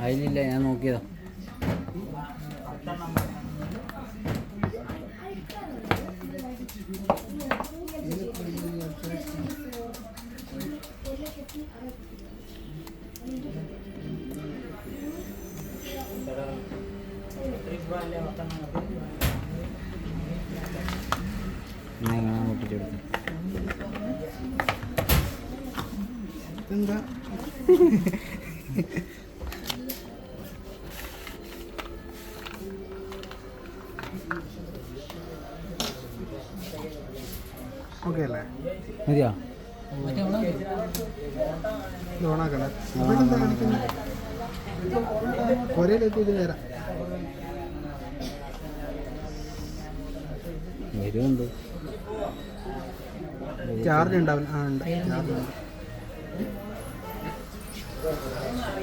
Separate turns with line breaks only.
അതിലില്ല, ഞാൻ നോക്കിയതാ.
എന്താ ഓക്കെ അല്ലേ?
മതിയോ?
ഓണാക്കണേ. ഇവിടെ എന്താ കാണിക്കുന്നത്? കൊരയിലേക്ക് ഇത് നേരം
വരുന്നുണ്ട്.
ചാർജ് ഉണ്ടാവില്ല. ആ ഉണ്ട്, ചാർജ് ഉണ്ട്.